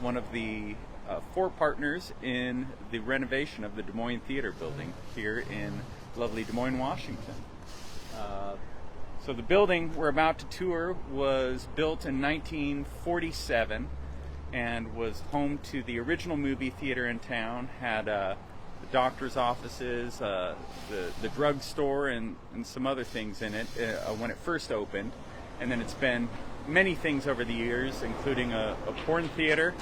one of the 4 partners in the renovation of the Des Moines Theater building here in lovely Des Moines, Washington. So the building we're about to tour was built in 1947 and was home to the original movie theater in town, had the doctor's offices, the drugstore, and some other things in it when it first opened. And then it's been many things over the years, including a porn theater,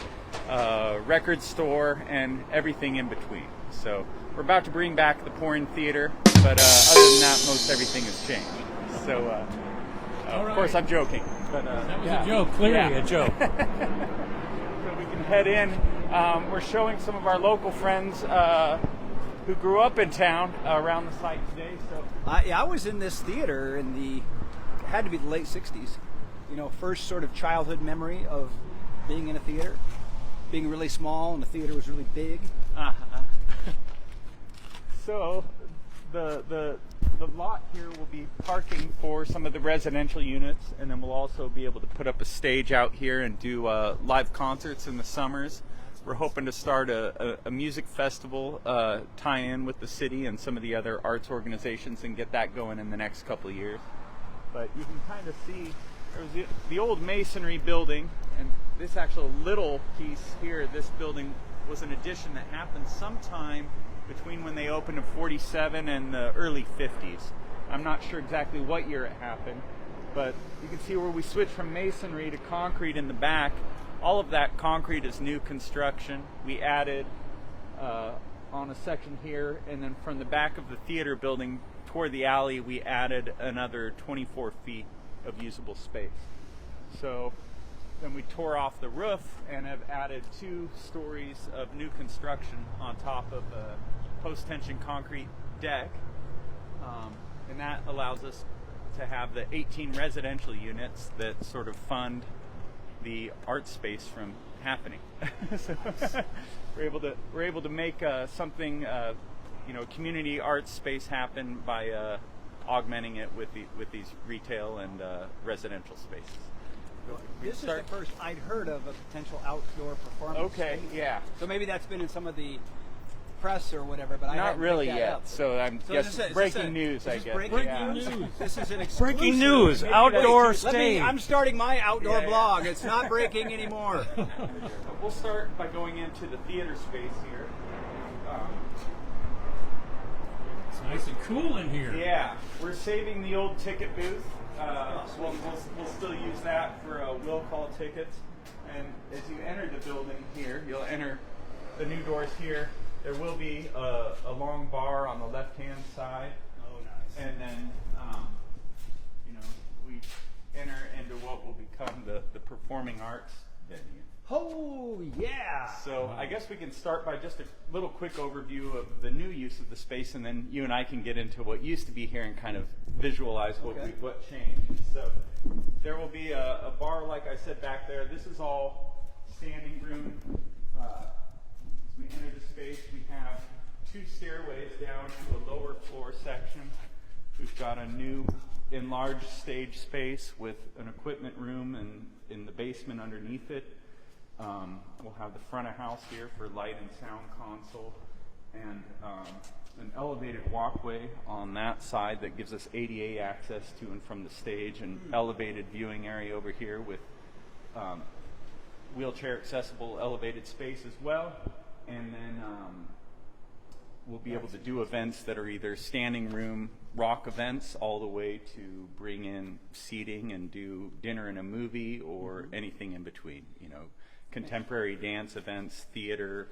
record store, and everything in between. So we're about to bring back the porn theater, but other than that, most everything has changed. So, of course, I'm joking. But, that was a joke, clearly a joke. So we can head in. We're showing some of our local friends who grew up in town around the site today. So I was in this theater it had to be the late 60s. You know, first sort of childhood memory of being in a theater, being really small and the theater was really big. So the lot here will be parking for some of the residential units, and then we'll also be able to put up a stage out here and do live concerts in the summers. We're hoping to start a music festival tie-in with the city and some of the other arts organizations and get that going in the next couple of years. But you can kind of see there's the old masonry building, and this actual little piece here, this building was an addition that happened sometime between when they opened in 47 and the early 50s. I'm not sure exactly what year it happened, but you can see where we switched from masonry to concrete in the back. All of that concrete is new construction. We added on a section here, and then from the back of the theater building toward the alley, we added another 24 feet of usable space. So then we tore off the roof and have added 2 stories of new construction on top of a post-tension concrete deck, and that allows us to have the 18 residential units that sort of fund the art space from happening. So we're able to make something, community art space happen by augmenting it with these retail and residential spaces. This is the first I'd heard of a potential outdoor performance. Okay, space. yeah. So maybe that's been in some of the press or whatever, but I not haven't really picked that yet. up. So I'm guessing breaking news. I guess breaking news. This is an exclusive. Breaking news, outdoor stage. I'm starting my outdoor blog. It's not breaking anymore. We'll start by going into the theater space here. It's nice and cool in here. Yeah, we're saving the old ticket booth. We'll still use that for will call tickets. And as you enter the building here, you'll enter the new doors here. There will be a long bar on the left-hand side. Oh, nice. And then, we enter into what will become the performing arts venue. Oh, yeah. So I guess we can start by just a little quick overview of the new use of the space, and then you and I can get into what used to be here and kind of visualize what changed. So there will be a bar, like I said, back there. This is all standing room. As we enter the space, we have 2 stairways down to a lower floor section. We've got a new enlarged stage space with an equipment room and in the basement underneath it. We'll have the front of house here for light and sound console, and an elevated walkway on that side that gives us ADA access to and from the stage, and elevated viewing area over here with wheelchair accessible elevated space as well. And then we'll be able to do events that are either standing room rock events all the way to bring in seating and do dinner and a movie or anything in between, contemporary dance events, theater,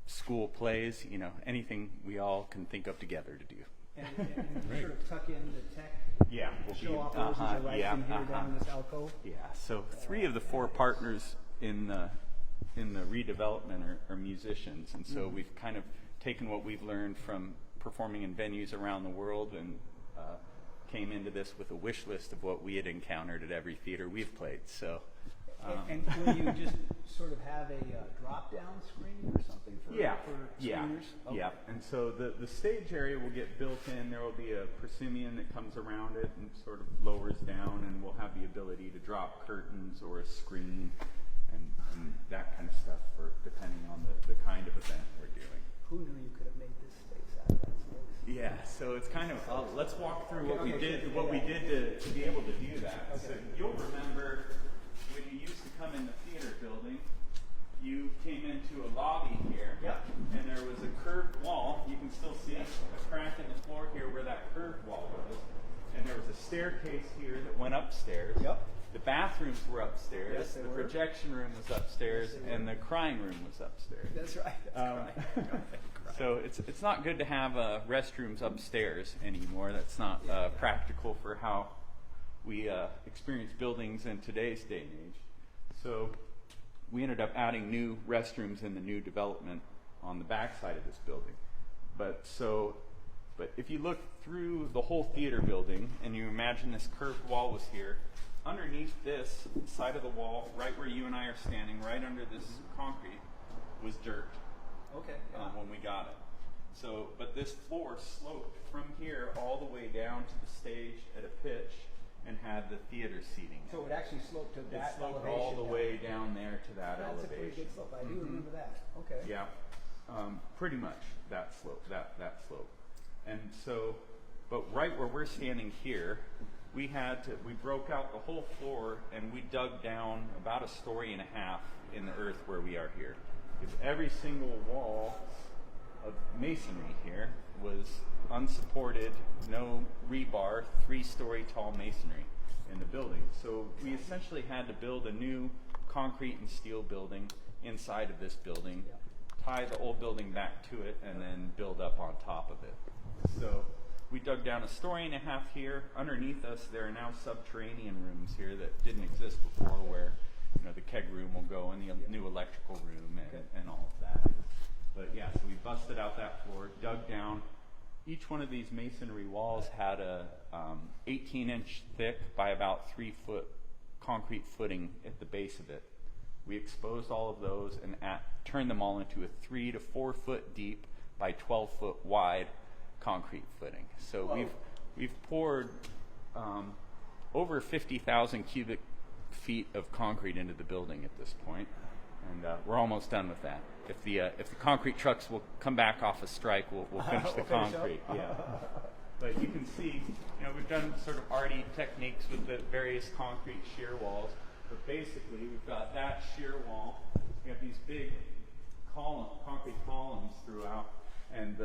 school plays, anything we all can think of together to do. And sort of tuck in the tech. Yeah, Show off those are right in here down in this alcove. Yeah, so 3 of the 4 partners in the redevelopment are musicians, and so we've kind of taken what we've learned from performing in venues around the world and came into this with a wish list of what we had encountered at every theater we've played. So. And will you just sort of have a drop-down screen or something for screeners? Okay. Yeah. And so the stage area will get built in. There will be a proscenium that comes around it and sort of lowers down, and we'll have the ability to drop curtains or a screen and and that kind of stuff for depending on the kind of event we're doing. Who knew you could have made this space out of that space? Yeah, so it's kind of, let's walk through what we Okay, did, sure. we did to be able to do that. Okay. So you'll remember when you used to come in the theater building, you came into a lobby here, Yep. and there was a curved wall. You can still see a crack in the floor here where that curved wall was. And there was a staircase here that went upstairs. Yep. The bathrooms were upstairs. Yes, they the were. projection room was upstairs, Yes, they were. and the crying room was upstairs. That's right. That's right. So it's not good to have restrooms upstairs anymore. That's not practical for how we experience buildings in today's day and age. So we ended up adding new restrooms in the new development on the back side of this building. But if you look through the whole theater building and you imagine this curved wall was here, underneath this side of the wall, right where you and I are standing, right under this concrete, was dirt. Okay. When we got it. So, but this floor sloped from here all the way down to the stage at a pitch and had the theater seating. So it actually sloped to It that sloped elevation. all the down. way down there to that That's elevation. a pretty good slope. I do remember that. Okay. Yeah, pretty much that slope, that slope. And so, but right where we're standing here, we broke out the whole floor and we dug down about 1.5 stories in the earth where we are here. Because every single wall of masonry here was unsupported, no rebar, 3-story tall masonry in the building. So we essentially had to build a new concrete and steel building inside of this building, tie the old building back to it, and then build up on top of it. So we dug down 1.5 stories here. Underneath us, there are now subterranean rooms here that didn't exist before, where the keg room will go and the new electrical room and all of that. But yeah, so we busted out that floor, dug down. Each one of these masonry walls had a 18-inch thick by about 3-foot concrete footing at the base of it. We exposed all of those and turned them all into a 3 to 4 foot deep by 12-foot wide concrete footing. So Whoa. we've poured over 50,000 cubic feet of concrete into the building at this point, and we're almost done with that. If the concrete trucks will come back off a strike, we'll finish the We'll finish concrete. Yeah. But you can see, we've done sort of arty techniques with the various concrete shear walls. But basically, we've got that shear wall. We have these big concrete columns throughout, and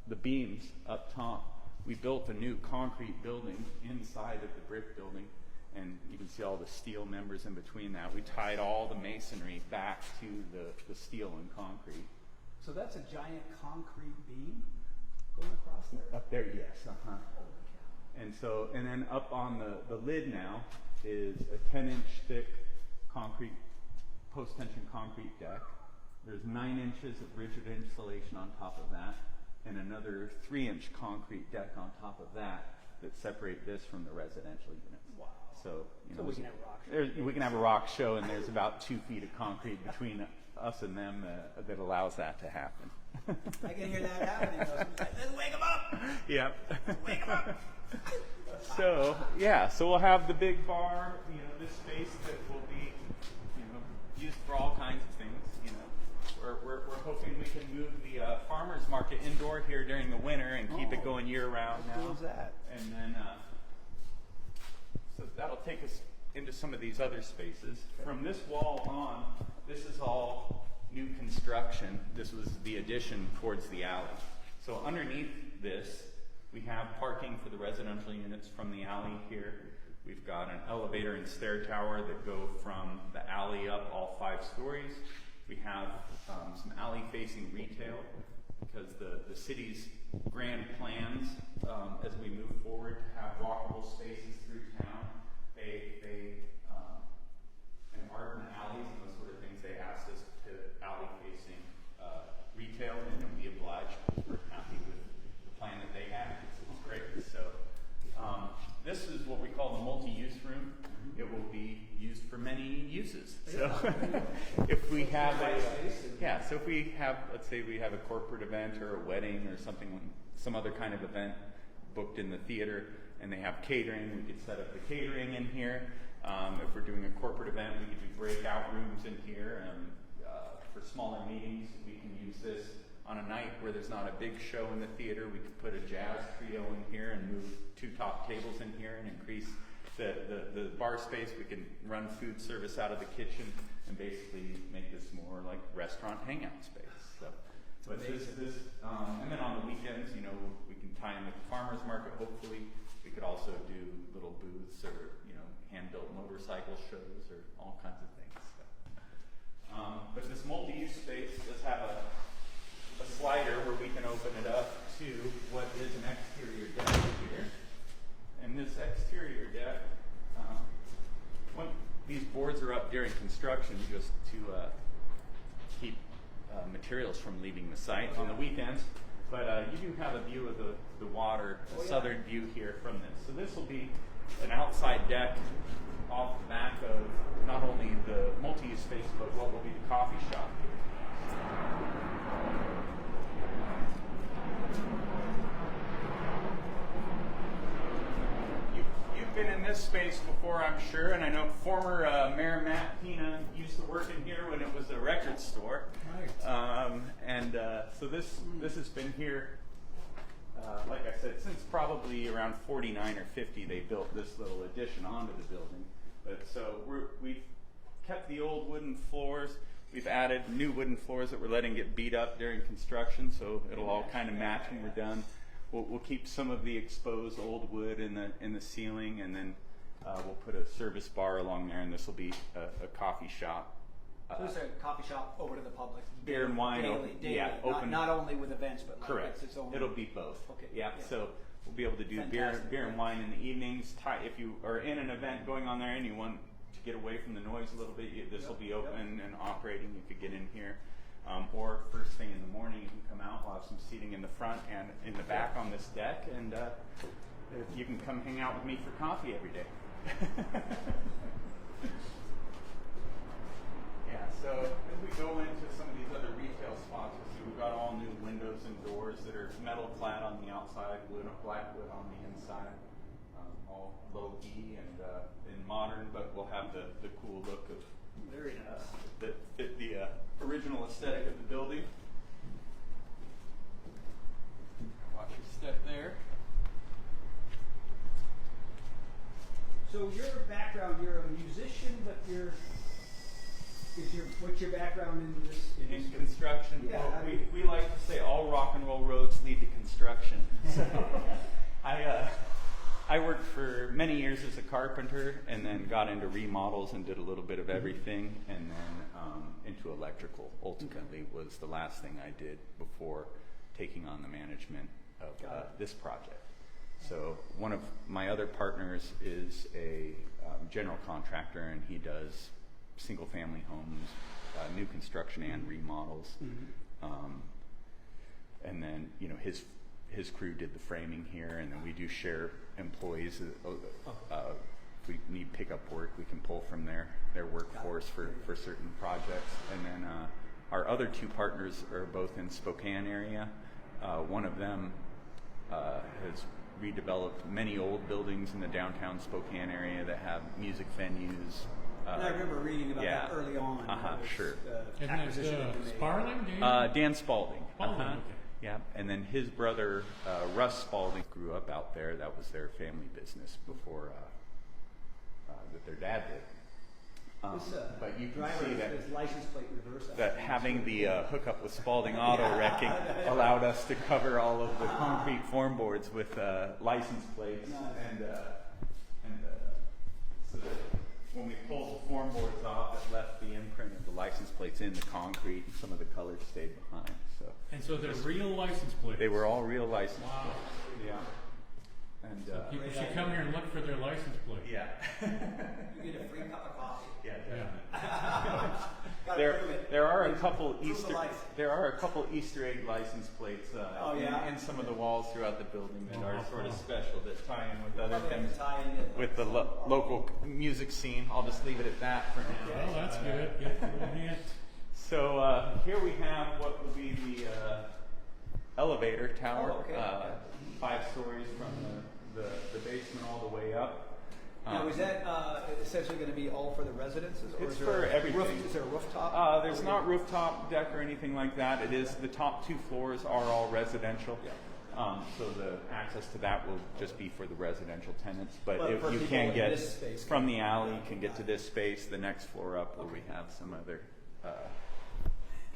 the beams up top. We built a new concrete building inside of the brick building, and you can see all the steel members in between that. We tied all the masonry back to the steel and concrete. So that's a giant concrete beam going across there. Up there, yes. And then up on the lid now is a 10-inch thick concrete, post-tension concrete deck. There's 9 inches of rigid insulation on top of that, and another 3-inch concrete deck on top of that separate this from the residential units. Wow. So, we can have a rock show. we can have a rock show, and there's about 2 feet of concrete between us and them that allows that to happen. I can hear that happening. Let's wake them up! Yep. Wake them up! So we'll have the big bar, this space that will be, used for all kinds of things. We're hoping we can move the farmers market indoor here during the winter and keep it going year round now. How cool is that? And then, so that'll take us into some of these other spaces. From this wall on, this is all new construction. This was the addition towards the alley. So underneath this, we have parking for the residential units from the alley here. We've got an elevator and stair tower that go from the alley up all 5 stories. We have some alley-facing retail because the city's grand plans, as we move forward, to have walkable spaces through town. And art in the alleys and those sort of things, they asked us to put alley-facing retail in, and we obliged. We're happy with the plan that they had. It was great. So this is what we call the multi-use room. It will be used for many uses. So if we have so if we have, let's say we have a corporate event or a wedding or something, some other kind of event booked in the theater, and they have catering, we could set up the catering in here. If we're doing a corporate event, we could do breakout rooms in here. For smaller meetings, we can use this on a night where there's not a big show in the theater. We could put a jazz trio in here and move 2 top tables in here and increase the bar space. We can run food service out of the kitchen and basically make this more like restaurant hangout space. So, but and then on the weekends, you know, we can tie in with the farmers market. Hopefully, we could also do little booths or, you know, hand-built motorcycle shows or all kinds of things. So, but this multi-use space does have a slider where we can open it up to what is an exterior deck here. And this exterior deck, when these boards are up during construction, just to keep materials from leaving the site on the weekends. But you do have a view of the water, the southern view here from this. So this will be an outside deck off the back of not only the multi-use space, but what will be the coffee shop here. You've been in this space before, I'm sure, and I know former Mayor Matt Pina used to work in here when it was a record store. Right. So this has been here, like I said, since probably around 49 or 50. They built this little addition onto the building. But so we've kept the old wooden floors. We've added new wooden floors that we're letting get beat up during construction, so it'll all kind of match when we're done. We'll keep some of the exposed old wood in the ceiling, and then we'll put a service bar along there, and this will be a coffee shop. So this is a coffee shop open to the public. Beer and wine, daily. Yeah, open. Not only with events, but like correct. It's its own. It'll be both. Okay. Yeah. So we'll be able to do beer and wine in the evenings. If you are in an event going on there and you want to get away from the noise a little bit, this will be open and operating. You could get in here. Or first thing in the morning, you can come out. We'll have some seating in the front and in the back on this deck, and you can come hang out with me for coffee every day. Yeah, so as we go into some of these other retail spots, we see we've got all new windows and doors that are metal clad on the outside, black wood on the inside, all low E and modern, but we'll have the cool look of very nice that fit the original aesthetic of the building. Watch your step there. So your background, you're a musician, but what's your background in this? In construction, Yeah, well, we like to say all rock and roll roads lead to construction. So I worked for many years as a carpenter, and then got into remodels and did a little bit of everything, and then into electrical. Ultimately, was the last thing I did before taking on the management of this project. So one of my other partners is a general contractor, and he does single-family homes, new construction and remodels. And then, you know, his crew did the framing here, and then we do share employees. If we need pickup work, we can pull from their workforce for certain projects. And then our other 2 partners are both in Spokane area. One of them has redeveloped many old buildings in the downtown Spokane area that have music venues. And I remember reading about that early on. Sure. Isn't that Sparling? Dan Spalding. Spalding, okay. Yeah, and then his brother Russ Spalding grew up out there. That was their family business before that their dad did. But you can see that license plate reverse having the hookup with Spalding Auto Wrecking allowed us to cover all of the concrete form boards with license plates, and so that when we pulled the form boards off, it left the imprint of the license plates in the concrete, and some of the colors stayed behind. So they're real license plates. They were all real license plates. Yeah. And so people should come here and look for their license plate. Yeah. You get a free cup of coffee. Yeah. There are a couple Easter egg license plates in some of the walls throughout the building that are sort of special, that tie in with other things, with the local music scene. I'll just leave it at that for now. Well, that's good. Get the little hint. So here we have what will be the elevator tower, 5 stories from the basement all the way up. Now, is that essentially going to be all for the residences? Or It's is there for a everything. Is there a rooftop? There's not rooftop deck or anything like that. It is, the top 2 floors are all residential. Yeah. So the access to that will just be for the residential tenants. But Well, if for you people can in get this space, from the alley, you can get to this space, the next floor up where we have some other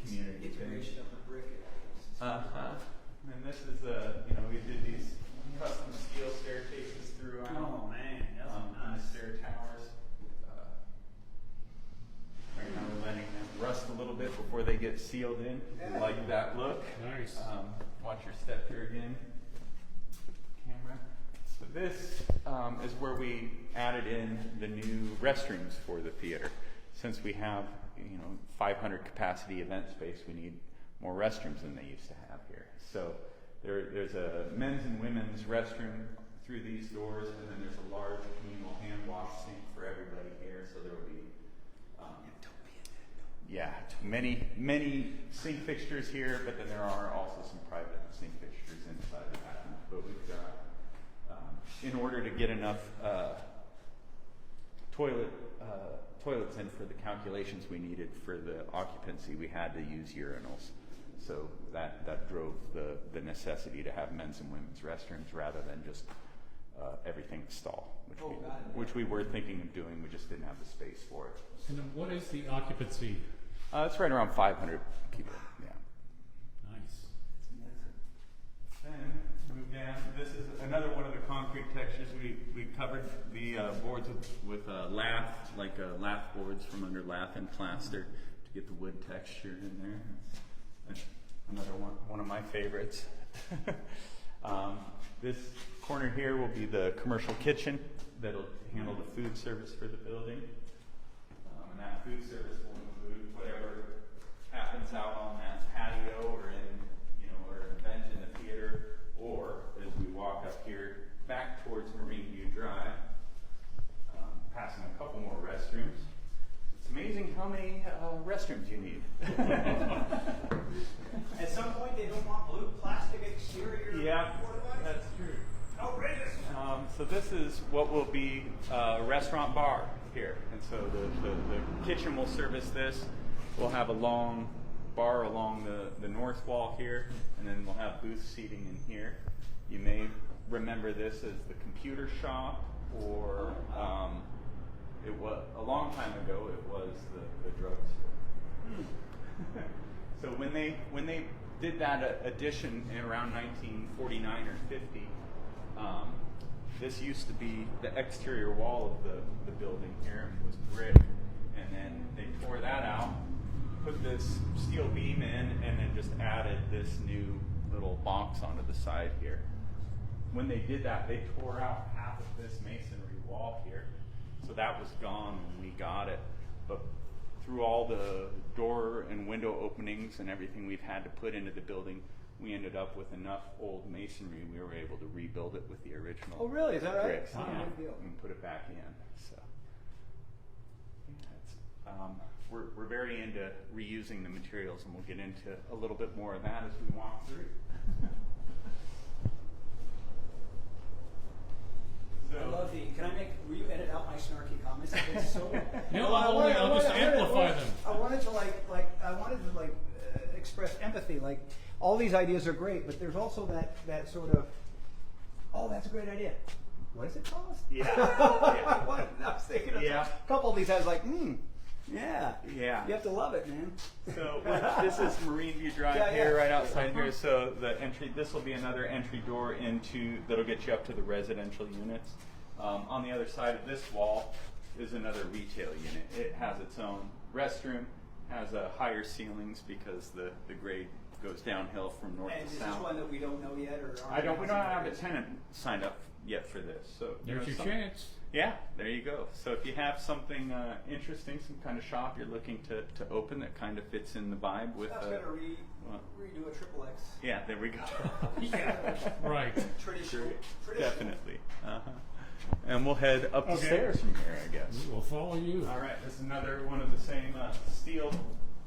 community things. Integration of the brick. And this is, we did these custom steel staircases throughout. Oh man, that's and the nice. stair towers. Right now we're letting them rust a little bit before they get sealed in. Yeah. Like that look. Nice. Watch your step here again, camera. So this is where we added in the new restrooms for the theater. Since we have 500 capacity event space, we need more restrooms than they used to have here. So there's a men's and women's restroom through these doors, and then there's a large communal hand wash sink for everybody here. So there will be many sink fixtures here, but then there are also some private sink fixtures inside the bathroom. But we've got, in order to get enough toilets in for the calculations we needed for the occupancy, we had to use urinals. So that drove the necessity to have men's and women's restrooms rather than just everything stall, which we were thinking of doing. We just didn't have the space for it. And then what is the occupancy? It's right around 500 people. Yeah. Nice. Then move down. This is another one of the concrete textures. We covered the boards with lath, like lath boards from under lath and plaster to get the wood texture in there. That's another one of my favorites. This corner here will be the commercial kitchen that'll handle the food service for the building. And that food service will include whatever happens out on that patio or or an event in the theater, or as we walk up here back towards Marine View Drive, passing a couple more restrooms. It's amazing how many restrooms you need. At some point, they don't want blue plastic exterior. Yeah, that's true. Outrageous. So this is what will be a restaurant bar here. And so the kitchen will service this. We'll have a long bar along the north wall here, and then we'll have booth seating in here. You may remember this as the computer shop, or it was a long time ago it was the drugstore. So when they did that addition in around 1949 or 50, this used to be the exterior wall of the building here. It was brick, and then they tore that out, put this steel beam in, and then just added this new little box onto the side here. When they did that, they tore out half of this masonry wall here, so that was gone when we got it. But through all the door and window openings and everything we've had to put into the building, we ended up with enough old masonry. We were able to rebuild it with the original. Oh, really? Is that right? bricks, Oh, yeah, big deal. and put it back in. So we're very into reusing the materials, and we'll get into a little bit more of that as we walk through. I love the. Will you edit out my snarky comments? It's so. No, I'll just amplify them. I wanted to express empathy. Like, all these ideas are great, but there's also that sort of, oh, that's a great idea. What does it cost? Yeah. I was thinking of Yeah. a couple of these. I was like, yeah. Yeah. You have to love it, man. So this is Marine View Drive Yeah, here, yeah. right outside here. So the entry, this will be another entry door that'll get you up to the residential units. On the other side of this wall is another retail unit. It has its own restroom, has higher ceilings because the grade goes downhill from north And to is south. this one that we don't know yet, or We don't have a tenant signed up yet for this. So There's your chance. Yeah, there you go. So if you have something interesting, some kind of shop you're looking to open that kind of fits in the vibe with. That's gonna redo a triple X. Yeah, there we go. Yeah. Right. Traditional. Definitely. And we'll head up the Okay. stairs from here, I guess. We'll follow you. All right, this is another one of the same steel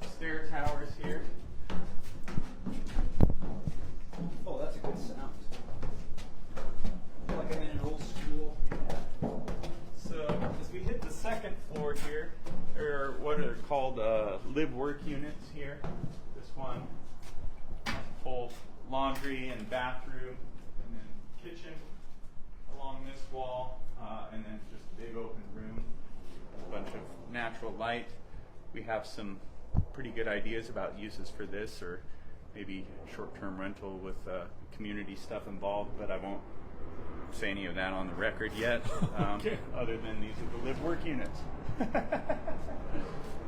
stair towers here. Oh, that's a good sound. I feel like I'm in an old school. So work units here. This one, full laundry and bathroom, and then kitchen along this wall, and then just a big open room, a bunch of natural light. We have some pretty good ideas about uses for this, or maybe short-term rental with community stuff involved, but I won't say any of that on the record yet, Okay. other than these are the live-work units.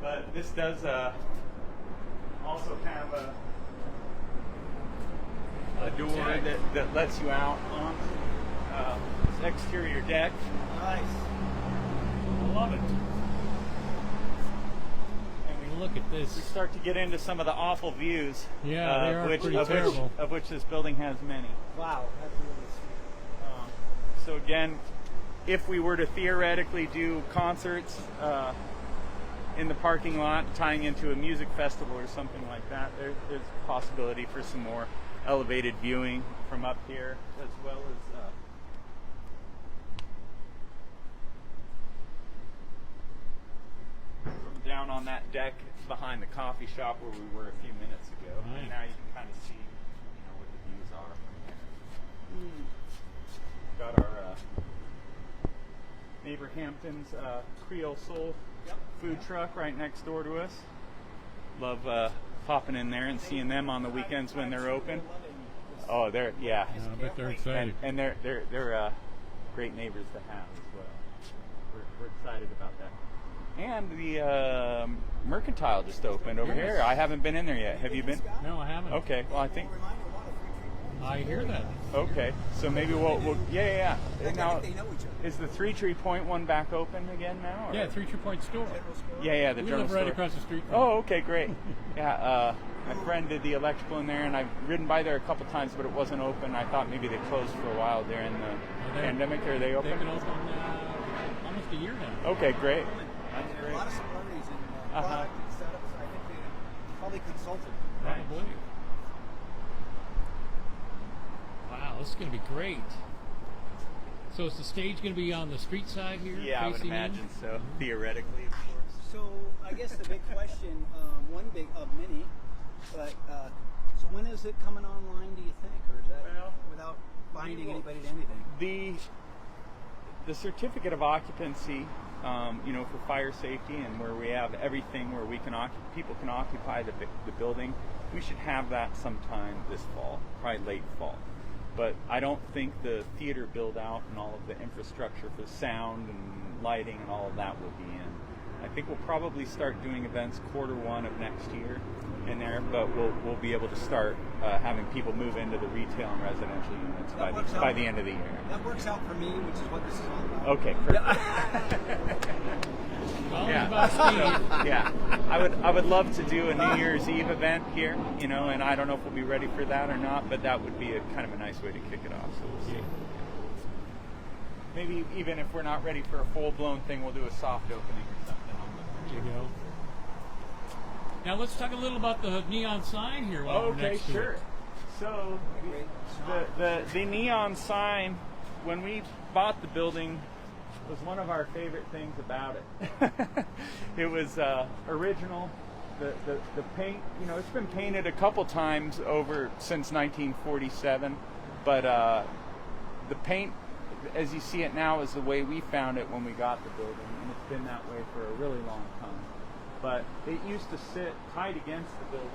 But this does also have a door that lets you out on this exterior deck. Nice. I love it. And we Look at we this. start to get into some of the awful views, Yeah, they are pretty of terrible. which this building has many. Wow, that's really sweet. So again, if we were to theoretically do concerts in the parking lot, tying into a music festival or something like that, there's a possibility for some more elevated viewing from up here, as well as from down on that deck behind the coffee shop where we were a few minutes ago. Right. And now you can kind of see, what the views are from here. Got our neighbor Hampton's Creole Soul food truck right next door to us. Love popping in there and seeing them on the weekends when they're open. Oh, they're Yeah, I bet they're excited. and they're great neighbors to have as well. We're excited about that. And the Mercantile just opened over here. I haven't been in there yet. Have you been? No, I haven't. Okay. Well, I think. I hear that. Okay. So maybe we'll yeah. Now, they know each other. is the 3 Tree Point one back open again now? Or? Yeah, 3 True Point store. Yeah, the We general live right store. across the street from Oh, okay, great. Yeah, my friend did the electrical in there, and I've ridden by there a couple times, but it wasn't open. I thought maybe they closed for a while during the pandemic. Are they open? They've been open almost a year now. Okay, great. That's There are great. a lot of similarities in product and setups. I think they probably consulted. Probably. Wow, this is going to be great. So is the stage going to be on the street side here? Yeah, I would facing in? imagine so. Theoretically, of course. So I guess the big question, one big of many, but so when is it coming online? Do you think, or is that Well, without binding we will- anybody to anything? The certificate of occupancy, for fire safety and where we have everything where we can people can occupy the building, we should have that sometime this fall, probably late fall. But I don't think the theater build out and all of the infrastructure for sound and lighting and all of that will be in. I think we'll probably start doing events Q1 of next year in there, but we'll be able to start having people move into the retail and residential units by the end of the year. That works out for me, which is what this is all about. Okay, perfect. Well, Yeah. about Steve. So, yeah, I would love to do a New Year's Eve event here, and I don't know if we'll be ready for that or not, but that would be a kind of a nice way to kick it off. So we'll see. Maybe even if we're not ready for a full-blown thing, we'll do a soft opening or something. There you go. Now let's talk a little about the neon sign here while we're Okay, next to sure. it. So the neon sign, when we bought the building, was one of our favorite things about it. It was original. The paint, it's been painted a couple times over since 1947, but the paint, as you see it now, is the way we found it when we got the building, and it's been that way for a really long time. But it used to sit tight against the building,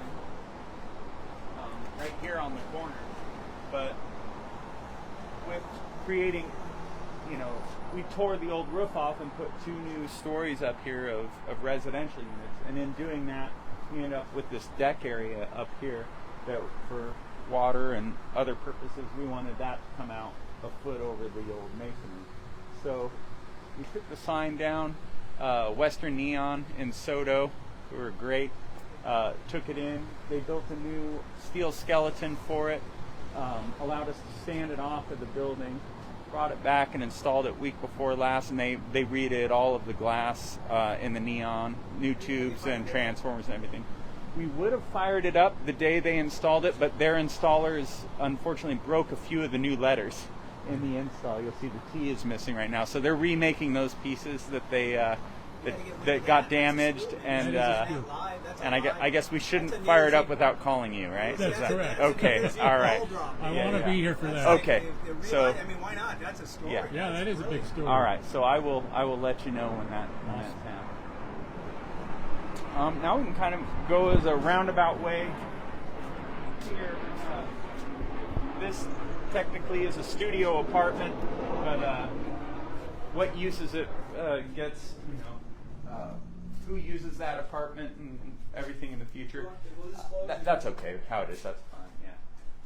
right here on the corner. But with creating, we tore the old roof off and put 2 new stories up here of residential units. And in doing that, we end up with this deck area up here that for water and other purposes, we wanted that to come out a foot over the old masonry. So we took the sign down. Western Neon in Soto, who were great, took it in. They built a new steel skeleton for it, allowed us to stand it off of the building, brought it back and installed it week before last, and they redid all of the glass in the neon, new tubes and transformers and everything. We would have fired it up the day they installed it, but their installers unfortunately broke a few of the new letters in the install. You'll see the T is missing right now. So they're remaking those pieces that they that got damaged, and I guess we shouldn't fire it up without calling you, right? That's correct. Okay, all right. I want to be here for that. Okay, so I mean, why not? That's a story. Yeah, that is a big story. all right. So I will let you know when that happens. Now we can kind of go as a roundabout way here. This technically is a studio apartment, but what uses it gets, who uses that apartment and everything in the future. That's okay. How it is, that's fine.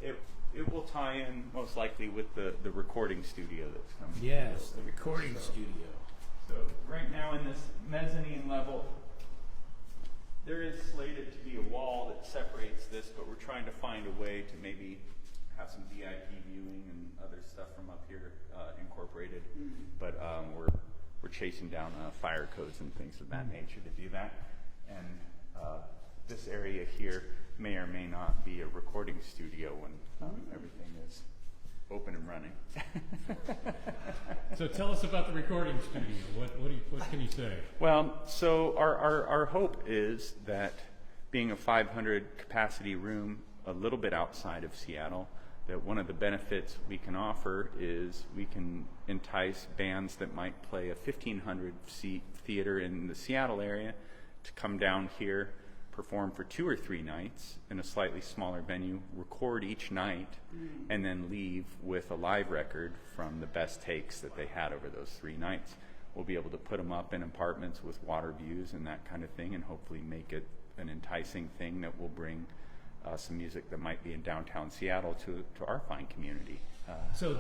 Yeah, it will tie in most likely with the recording studio that's coming. Yes, the recording studio. So right now in this mezzanine level, there is slated to be a wall that separates this, but we're trying to find a way to maybe have some VIP viewing and other stuff from up here incorporated. But we're chasing down fire codes and things of that nature to do that. And this area here may or may not be a recording studio when everything is open and running. So tell us about the recording studio. What can you say? Well, so our hope is that being a 500 capacity room a little bit outside of Seattle, that one of the benefits we can offer is we can entice bands that might play a 1,500 seat theater in the Seattle area to come down here, perform for 2 or 3 nights in a slightly smaller venue, record each night, and then leave with a live record from the best takes that they had over those 3 nights. We'll be able to put them up in apartments with water views and that kind of thing, and hopefully make it an enticing thing that will bring some music that might be in downtown Seattle to our fine community. So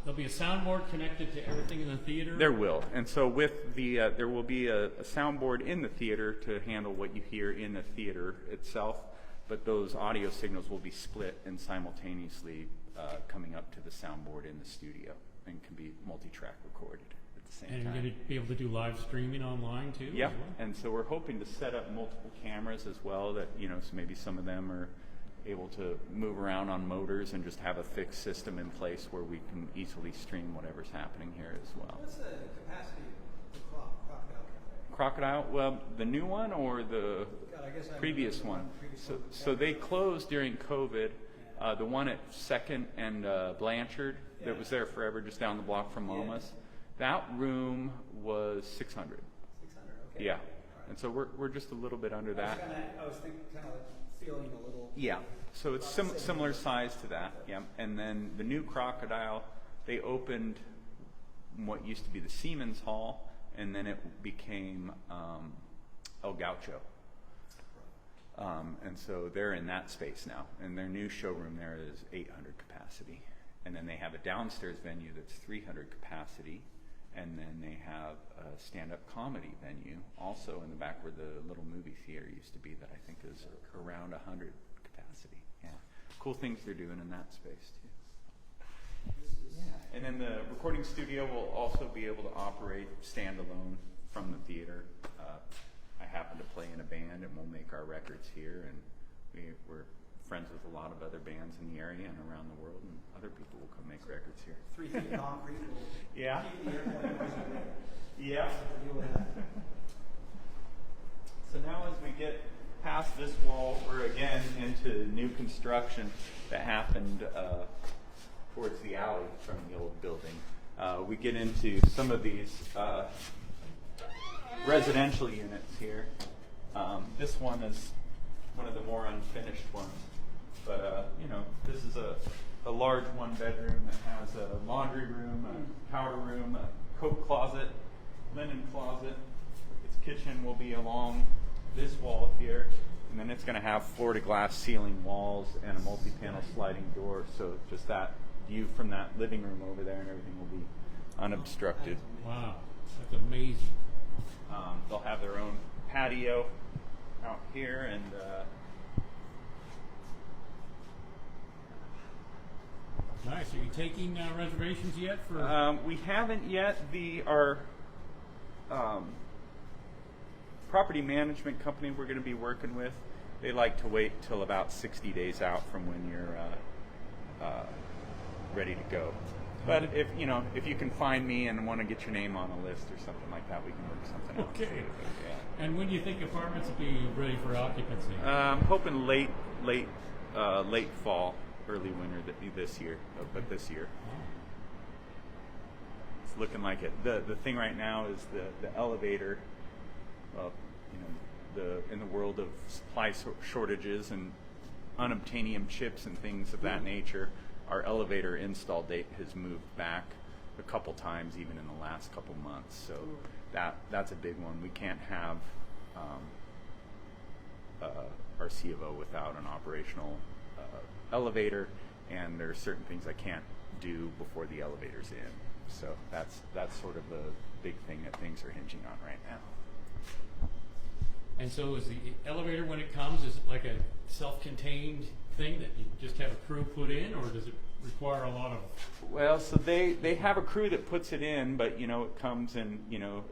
there'll be a soundboard connected to everything in the theater? There will. And so with the, there will be a soundboard in the theater to handle what you hear in the theater itself, but those audio signals will be split and simultaneously coming up to the soundboard in the studio and can be multi-track recorded at the same time. And you're going to be able to do live streaming online too? Yep. And so we're hoping to set up multiple cameras as well that, so maybe some of them are able to move around on motors and just have a fixed system in place where we can easily stream whatever's happening here as well. What's the capacity of the Crocodile Cafe? Crocodile, well, the new one or the previous one? So they closed during COVID. The one at 2nd and Blanchard that was there forever, just down the block from Mama's. That room was 600. 600, okay. Yeah. And so we're just a little bit under that. I was thinking, kind of feeling a little. Yeah. So it's similar size to that. Yeah. And then the new Crocodile, they opened what used to be the Siemens Hall, and then it became El Gaucho. And so they're in that space now, and their new showroom there is 800 capacity. And then they have a downstairs venue that's 300 capacity. And then they have a stand-up comedy venue also in the back where the little movie theater used to be that I think is around 100 capacity. Yeah, cool things they're doing in that space too. Yeah, and then the recording studio will also be able to operate standalone from the theater. I happen to play in a band, and we'll make our records here, and we're friends with a lot of other bands in the area and around the world, and other people will come make records here. 3 feet of concrete. Yeah. Yeah. So now as we get past this wall, we're again into new construction that happened towards the alley from the old building. We get into some of these residential units here. This one is one of the more unfinished ones. But, this is a large 1-bedroom that has a laundry room, a powder room, a coat closet, linen closet. Its kitchen will be along this wall here, and then it's going to have floor-to-glass ceiling walls and a multi-panel sliding door. So just that view from that living room over there and everything will be unobstructed. Wow, that's amazing. They'll have their own patio out here, and nice. Are you taking reservations yet for? We haven't yet. Our property management company we're going to be working with, they like to wait till about 60 days out from when you're ready to go. But if you can find me and want to get your name on a list or something like that, we can work something out. Okay. Yeah. And when do you think apartments will be ready for occupancy? I'm hoping late fall, early winter this year. But this year, it's looking like it. The thing right now is the elevator. In the world of supply shortages and unobtainium chips and things of that nature, our elevator install date has moved back a couple times, even in the last couple months. So that's a big one. We can't have our C of O without an operational elevator, and there are certain things I can't do before the elevator's in. So that's sort of a big thing that things are hinging on right now. And so is the elevator, when it comes, is it like a self-contained thing that you just have a crew put in, or does it require a lot of... Well, so they have a crew that puts it in, but it comes and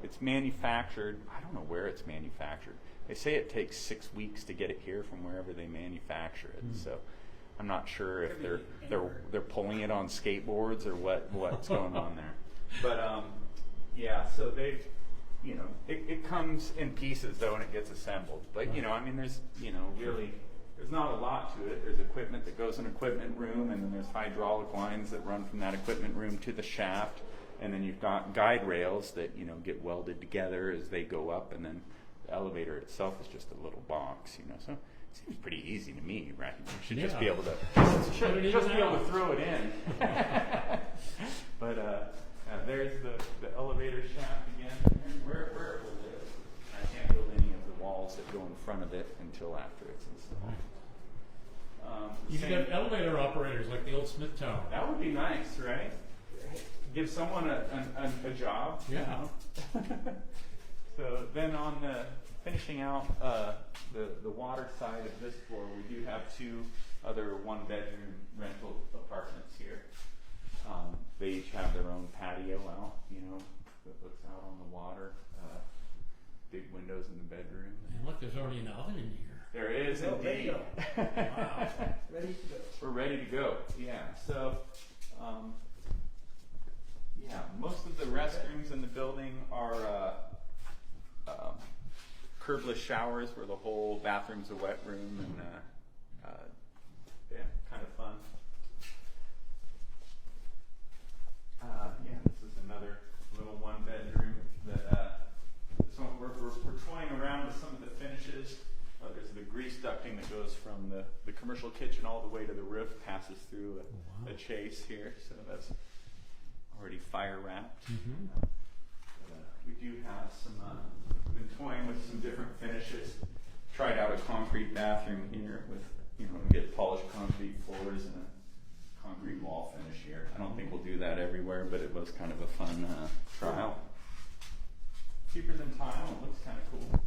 it's manufactured. I don't know where it's manufactured. They say it takes 6 weeks to get it here from wherever they manufacture it. So I'm not sure if they're pulling it on skateboards or what's going on there. But so they it comes in pieces though, and it gets assembled. But there's really there's not a lot to it. There's equipment that goes in an equipment room, and then there's hydraulic lines that run from that equipment room to the shaft, and then you've got guide rails that get welded together as they go up, and then the elevator itself is just a little box. So it seems pretty easy to me, right? You should just be able to throw it in. But there's the elevator shaft again, and where it will live. I can't build any of the walls that go in front of it until after it's installed. You could have elevator operators like the old Smith Tower. That would be nice, right? Give someone a job. Yeah. So then on finishing out the water side of this floor, we do have 2 other 1-bedroom rental apartments here. They each have their own patio out, that looks out on the water. Big windows in the bedroom. And look, there's already an oven in here. There is indeed. Wow. Ready to go. We're ready to go. Yeah. So, most of the restrooms in the building are curbless showers, where the whole bathroom's a wet room, and kind of fun. This is another little 1-bedroom that this one we're toying around with some of the finishes. There's the grease ducting that goes from the commercial kitchen all the way to the roof, passes through a chase here, so that's already fire wrapped. We do have some, we've been toying with some different finishes. Tried out a concrete bathroom here with, we get polished concrete floors and a concrete wall finish here. I don't think we'll do that everywhere, but it was kind of a fun trial. Cheaper than tile, it looks kind of cool.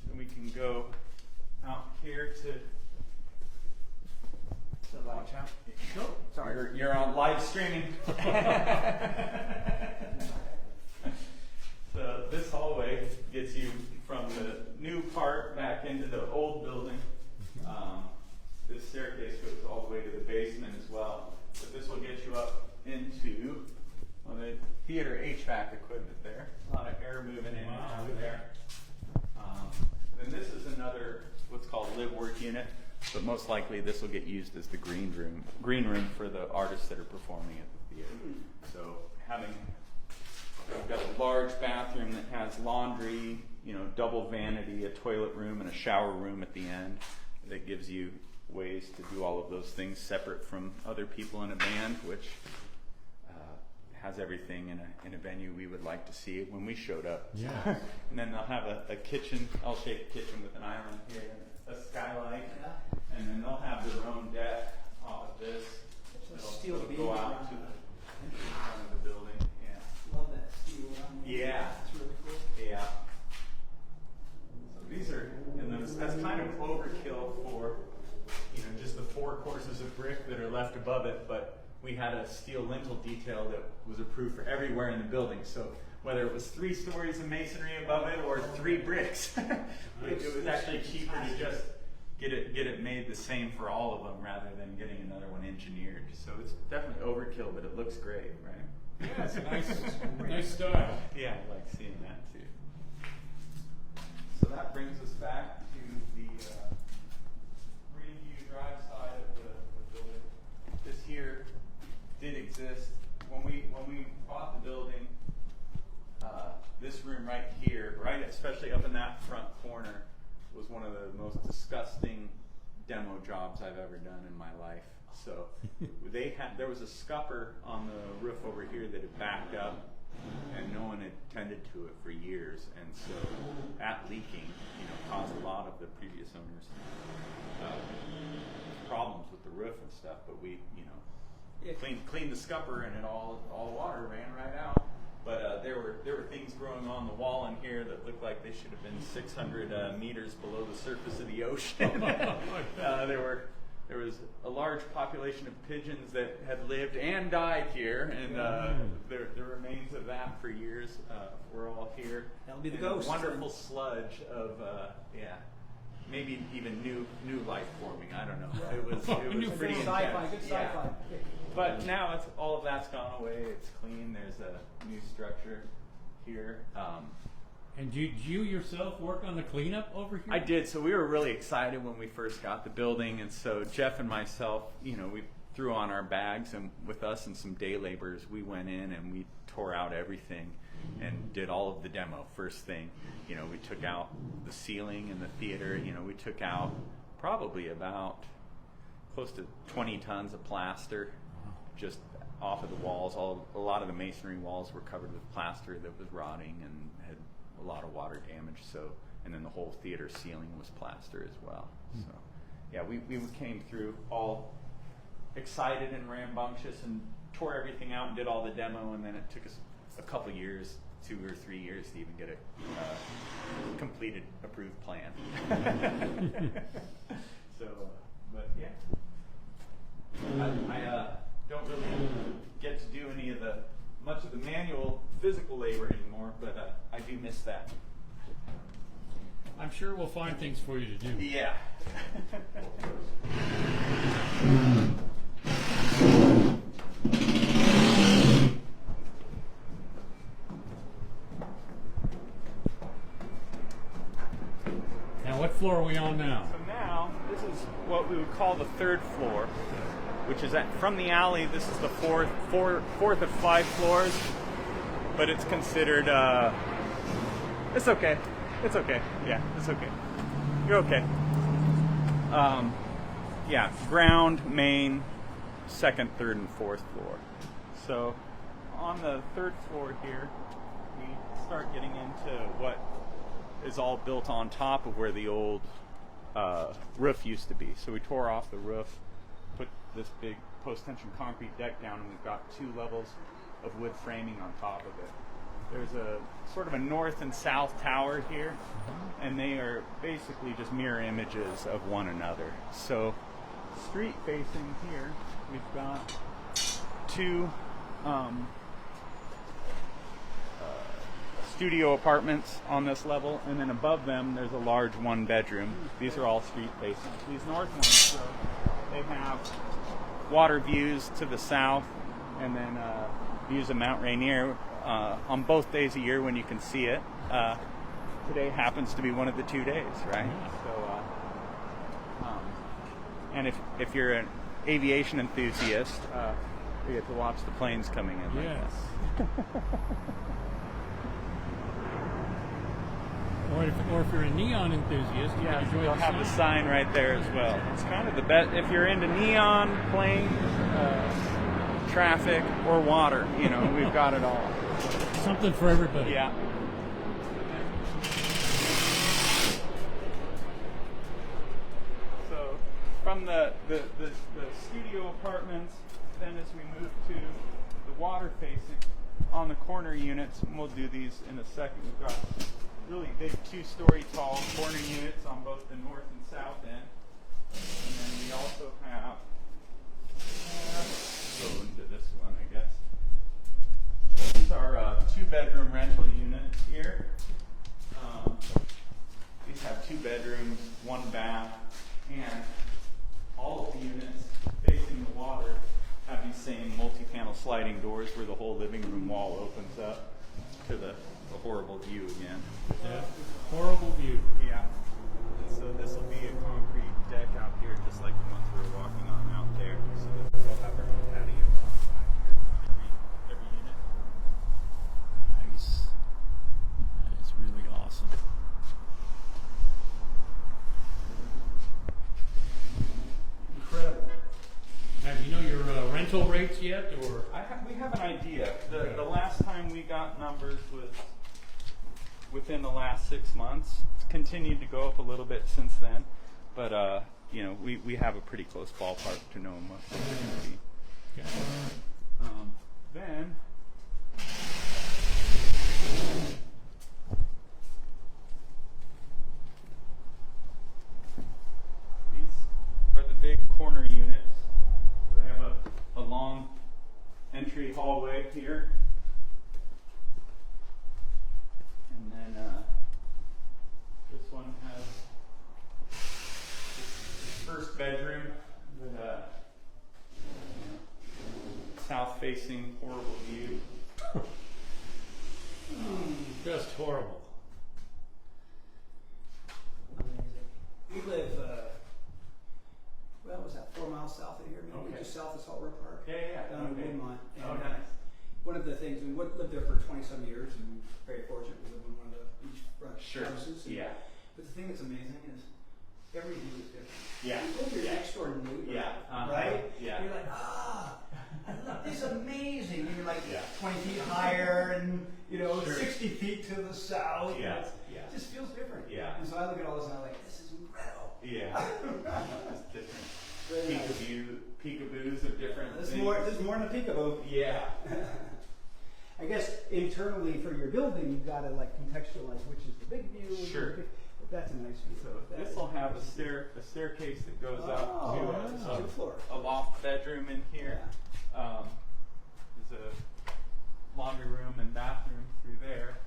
Then we can go out here to watch out. Sorry, you're on live streaming. So this hallway gets you from the new part back into the old building. This staircase goes all the way to the basement as well. But this will get you up into the theater HVAC equipment there. A lot of air moving in and out of there. Then this is another what's called live work unit, but most likely this will get used as the green room for the artists that are performing at the theater. So we've got a large bathroom that has laundry, double vanity, a toilet room, and a shower room at the end. That gives you ways to do all of those things separate from other people in a band, which has everything in a venue we would like to see when we showed up. Yeah. And then they'll have a kitchen, L-shaped kitchen with an island here, and a skylight, and then they'll have their own deck off of this. It'll go out to the front of the building. Yeah. Love that steel. Yeah. It's really cool. Yeah. So these are, that's kind of overkill for, just the 4 courses of brick that are left above it, but we had a steel lintel detail that was approved for everywhere in the building. So whether it was 3 stories of masonry above it or 3 bricks. It was actually cheaper to just get it made the same for all of them rather than getting another one engineered. So it's definitely overkill, but it looks great, right? Yeah, it's a nice style. Yeah, I like seeing that too. So that brings us back to the Greenview Drive side of the building. This here did exist when we bought the building. This room right here, right, especially up in that front corner, was one of the most disgusting demo jobs I've ever done in my life. So there was a scupper on the roof over here that had backed up, and no one had tended to it for years, and so that leaking, caused a lot of the previous owners problems with the roof and stuff. But we, cleaned the scupper, and all water ran right out. But there were things growing on the wall in here that looked like they should have been 600 meters below the surface of the ocean. There was a large population of pigeons that had lived and died here, and the remains of that for years were all here. That'll be the and ghost. A wonderful sludge of maybe even new life forming. I don't know. It was pretty intense. Sci-fi, good sci-fi. Yeah. But now all of that's gone away. It's clean. There's a new structure here. And did you yourself work on the cleanup over here? I did. So we were really excited when we first got the building, and so Jeff and myself, we threw on our bags, and with us and some day laborers, we went in and we tore out everything and did all of the demo first thing. We took out the ceiling in the theater. We took out probably about close to 20 tons of plaster just off of the walls. A lot of the masonry walls were covered with plaster that was rotting and had a lot of water damage. So, and then the whole theater ceiling was plaster as well. So, yeah, we came through all excited and rambunctious and tore everything out and did all the demo, and then it took us a couple years, 2 or 3 years, to even get a completed, approved plan. So, but yeah, I don't really get to do much of the manual physical labor anymore, but I do miss that. I'm sure we'll find things for you to do. Yeah. Now, what floor are we on now? So now, this is what we would call the 3rd floor, which is from the alley. This is the fourth of 5 floors, but it's considered. It's okay. It's okay. Yeah, it's okay. You're okay. Yeah, ground, main, 2nd, 3rd, and 4th floor. So on the 3rd floor here, we start getting into what is all built on top of where the old roof used to be. So we tore off the roof, put this big post-tension concrete deck down, and we've got 2 levels of wood framing on top of it. There's a sort of a north and south tower here, and they are basically just mirror images of one another. So street facing here, we've got 2 studio apartments on this level, and then above them there's a large 1-bedroom. These are all street facing. These north ones, so they have water views to the south, and then views of Mount Rainier on both days a year when you can see it. Today happens to be one of the 2 days, right? So, and if you're an aviation enthusiast, you get to watch the planes coming in. Yes. Like or if you're a neon enthusiast, you can enjoy you'll have the sign right there as well. It's kind of the best if you're into neon, planes, traffic, or water. We've got it all. Something for everybody. Yeah. So from the studio apartments, then as we move to the water facing on the corner units, and we'll do these in a second. We've got really big 2-story tall corner units on both the north and south end. And then we also have, go into this one, I guess. These are 2-bedroom rental units here. These have 2 bedrooms, 1 bath, and all of the units facing the water have these same multi-panel sliding doors where the whole living room wall opens up to the horrible view again. That horrible view. Yeah. And so this will be a concrete deck out here, just like the ones we were walking on out there. So that we'll have our own patio outside here, every unit. Nice. That is really awesome. Incredible. Now, do you know your rental rates yet, or? We have an idea. The last time we got numbers was within the last 6 months. It's continued to go up a little bit since then, but you know, we have a pretty close ballpark to knowing what it's going to be. Okay. Then these are the big corner units. They have a long entry hallway here. And then this one has this first bedroom with a south-facing horrible view. Just horrible. Amazing. We live, well, was that 4 miles south of here, maybe Okay. just south of Salt River Park? Yeah. Down in Okay. Woodmont. And, Oh, nice. one of the things, we lived there for 20-some years, and very fortunate we live in one of the beachfront Sure. houses. And- Yeah. But the thing that's amazing is every view is different. Yeah. You go to your next door neighbor, Yeah. right? Yeah. You're like, look, this is amazing. And you're like Yeah. 20 feet higher and, Sure. 60 feet to the south. Yeah. And Yeah. It just feels different. Yeah. And so I look at all this and I'm like, this is incredible. Yeah. It's different. Very nice. Peekaboos of different There's things. more in the peekaboo. Yeah. I guess internally for your building, you've got to like contextualize which is the big view. which is the Sure. big- but that's a nice view. So this will have a staircase that goes up to wow. To the floor. a loft bedroom in here. There's a laundry room and bathroom through there.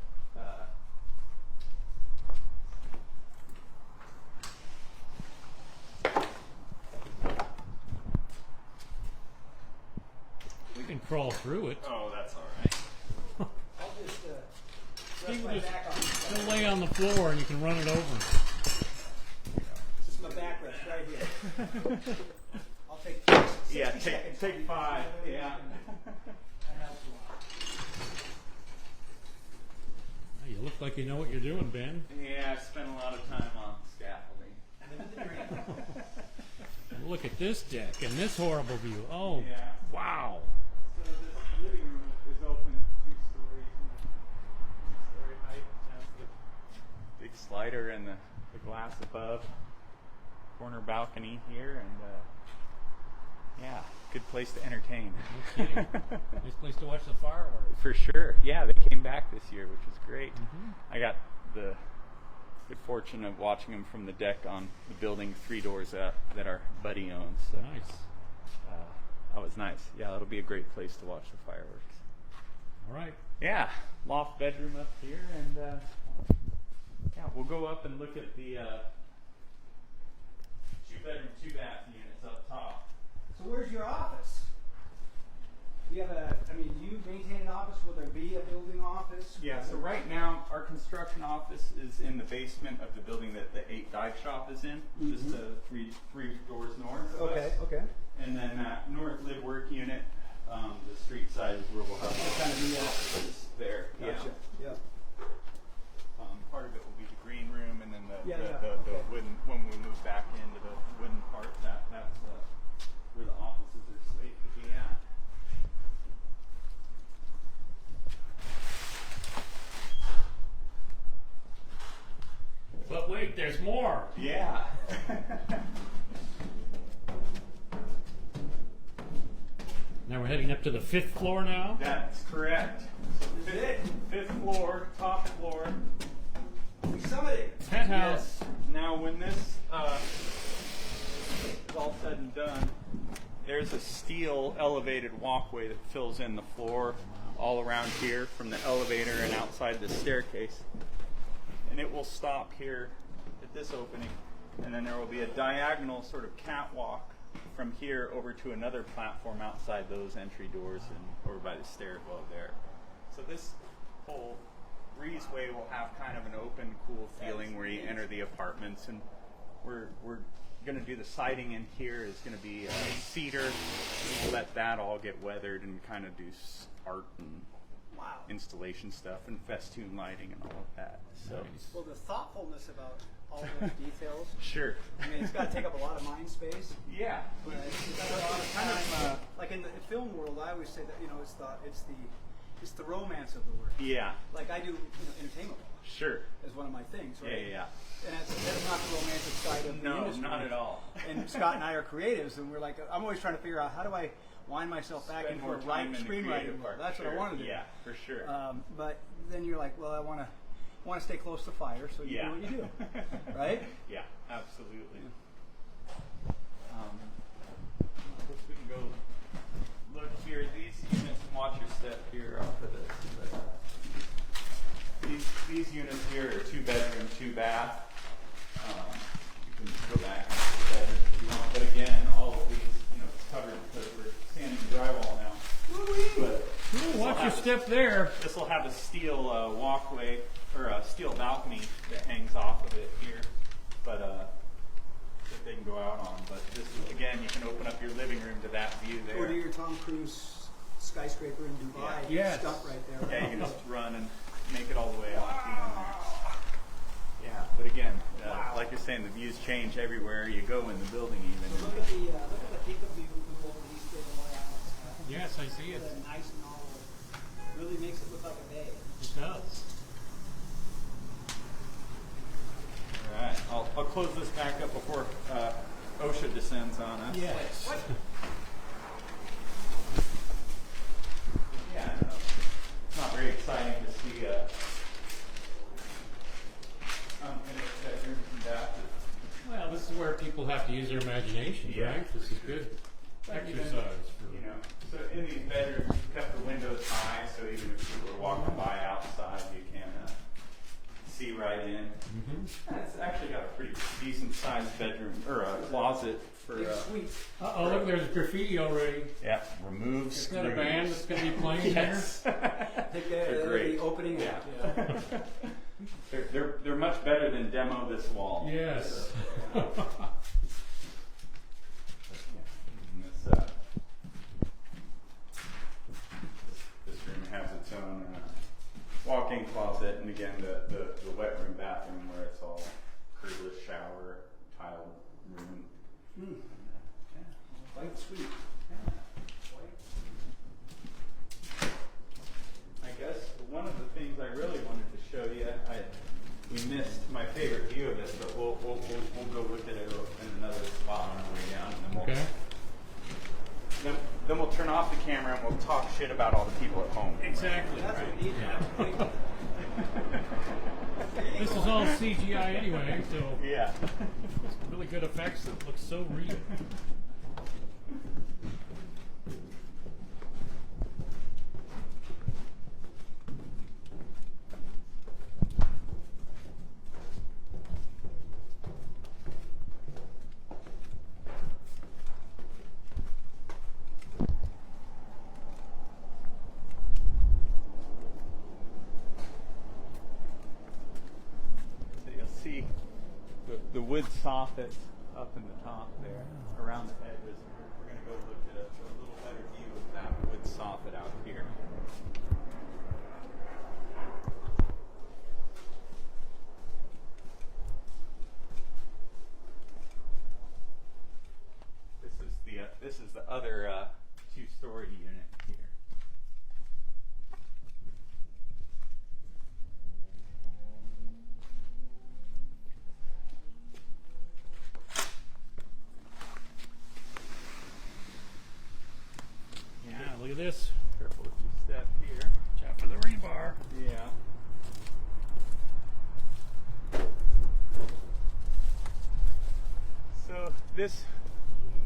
We can crawl through it. Oh, that's all right. I'll just rest Steve, my just back on this. It'll lay on the floor and you can run it over. This is my back rest right here. I'll take 60 Yeah, seconds. take 5. Yeah. That helps a lot. Oh, you look like you know what you're doing, Ben. Yeah, I spent a lot of time on scaffolding. Look at this deck and this horrible view. Oh, Yeah. wow. So this living room is open 2 stories, 2-story height. Has the big slider and the glass above. Corner balcony here, and yeah, good place to entertain. No kidding. Nice place to watch the fireworks. For sure. Yeah, they came back this year, which was great. I got the good fortune of watching them from the deck on the building 3 doors up that our buddy owns. So, Nice. that was nice. Yeah, it'll be a great place to watch the fireworks. All right. Yeah, loft bedroom up here, and yeah, we'll go up and look at the 2-bedroom, 2-bath units up top. So where's your office? Do you have do you maintain an office? Will there be a building office? Yeah, so right now our construction office is in the basement of the building that the 8 dive shop is in, just three doors north of us. Okay. And then that north live work unit, the street side is where we'll have kind of the offices there. Gotcha. Yeah. Part of it will be the green room, and then the Okay. wooden. When we move back into the wooden part, that's where the offices are slated to be at. But wait, there's more. Yeah. Now we're heading up to the 5th floor now. That's correct. Fifth floor, top floor. Somebody. Penthouse. Yes. Now, when this is all said and done, there's a steel elevated walkway that fills in the floor all around here from the elevator and outside the staircase. And it will stop here at this opening, and then there will be a diagonal sort of catwalk from here over to another platform outside those entry doors and over by the stairwell there. So this whole breezeway will have kind of an open, cool feeling where you enter the apartments, and we're going to do the siding in here is going to be cedar. We'll let that all get weathered and kind of do art and installation stuff and festoon lighting and all of that. So Well, the thoughtfulness about all those details. sure. I mean, it's got to take up a lot of mind space. Yeah. But it's got a lot of kind of like in the film world. I always say that it's the romance of the work. Yeah. Like I do, entertainment law Sure. as one of my things, right? Yeah. And that's not the romantic side of the No, industry. not at all. And Scott and I are creatives, and we're like, I'm always trying to figure out how do I wind myself back Spend into more a time in the screenwriting creative world. part. That's what I Sure. want to do. Yeah, for sure. But then you're like, well, I want to stay close to fire, so you do what you do, right? Yeah, absolutely. I guess we can go look here. These units, watch your step here off of this. But, these units here are 2-bedroom, 2-bath. You can go back and look at the bedrooms if you want. But again, all of these, it's covered because we're sanding drywall now. But Ooh, watch your step there. this will have a steel walkway or a steel balcony that hangs off of it here, but that they can go out on. But this, again, you can open up your living room to that view there. Or do your Tom Cruise skyscraper in Dubai Yeah. Yes. stuff right there. Yeah, you can just run and make it all the way out beyond there. Yeah, but again, like you're saying, the views change everywhere you go in the building. So look at the peak of view over the East Bay of Royale. Yes, I see it. It's nice and all. Really makes it look like a bay. It does. All right, I'll close this back up before OSHA descends on us. Yes. Yeah, I don't know. It's not very exciting to see unfinished bedrooms and baths. Well, this is where people have to use their imagination, Yeah. right? This is good exercise. So in these bedrooms, you kept the windows high, so even if people are walking by outside, you can see right in. It's actually got a pretty decent sized bedroom or a closet for. Big suite. Uh-oh, look, there's graffiti already. Yeah, remove Is screws. that a band that's going to be playing Yes. Take They're great. the opening act. Yeah. They're much better than demo this wall. there? Yes. This room has its own walk-in closet, and again the wet room bathroom where it's all curbless shower, tiled room. Quite sweet. I guess one of the things I really wanted to show you, we missed my favorite view of this, but we'll go look at it in another spot on our way down, and then Okay. then we'll turn off the camera and we'll talk shit about all the people at home. Exactly. That's Right. what we need. Yeah. This is all CGI anyway, so Yeah. it's really good effects that look so real. So you'll see the wood soffit up in the top there, around the edges. We're going to go look at a little better view of that wood soffit out here. This is the other two-story unit here. Yeah, look at this. Careful if you step here. Watch out for the rebar. Yeah. So this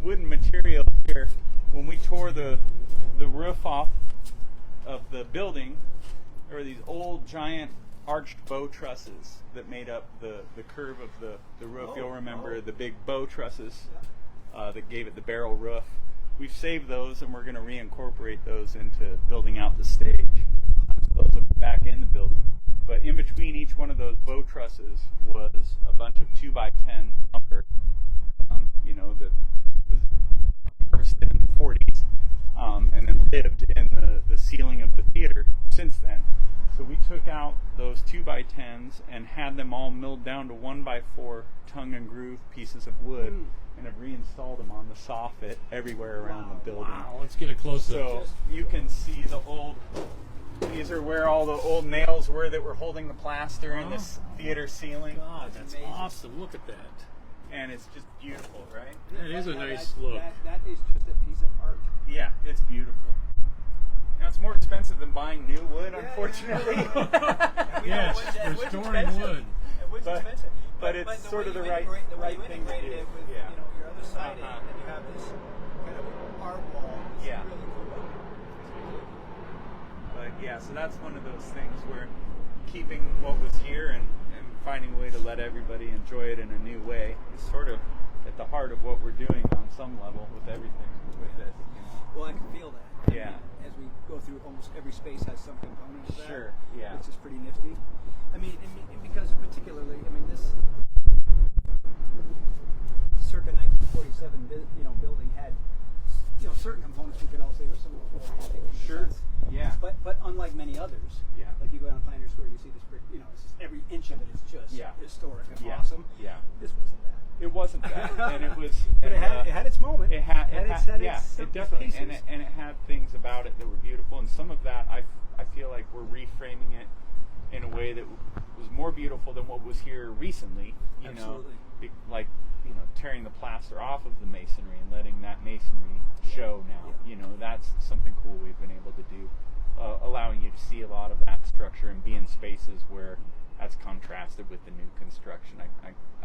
wooden material here, when we tore the roof off of the building, there were these old giant arched bow trusses that made up the curve of the roof. You'll remember the big bow trusses that gave it the barrel roof. We've saved those, and we're going to reincorporate those into building out the stage. So those will be back in the building. But in between each one of those bow trusses was a bunch of 2x10 lumber, that was harvested in the 40s, and then lived in the ceiling of the theater since then. So we took out those 2x10s and had them all milled down to 1x4 tongue and groove pieces of wood, and have reinstalled them on the soffit everywhere around the building. Wow, let's get a close-up. So you can see these are where all the old nails were that were holding the plaster in this theater ceiling. God, that's awesome. Look at that. And it's just beautiful, right? That is a nice look. That is just a piece of art. Yeah, it's beautiful. It's more expensive than buying new wood, unfortunately. Yes, for storing wood. Wood's expensive. But it's sort of the right thing to do. It with, your other siding, and then you have this kind of art wall. It's Yeah. really cool. But yeah, so that's one of those things where keeping what was here and finding a way to let everybody enjoy it in a new way is sort of at the heart of what we're doing on some level with everything with this. Well, I can feel that. Yeah. As we go through, almost every space has some component of that. Sure, yeah. Which is pretty nifty. I mean, and because particularly, this circa 1947, building had, certain components we could all say were somewhat romantic in a Sure. sense. Yeah. But unlike many others, Yeah. like you go down Pioneer Square, you see this brick, it's just, every inch of it is just historic and awesome. Yeah. This wasn't that. It wasn't that, and it was. But it had its moment. It had its it definitely, pieces. and it had things about it that were beautiful, and some of that I feel like we're reframing it in a way that was more beautiful than what was here recently. Absolutely. Tearing the plaster off of the masonry and letting that masonry show now. Yeah. That's something cool we've been able to do, allowing you to see a lot of that structure and be in spaces where that's contrasted with the new construction.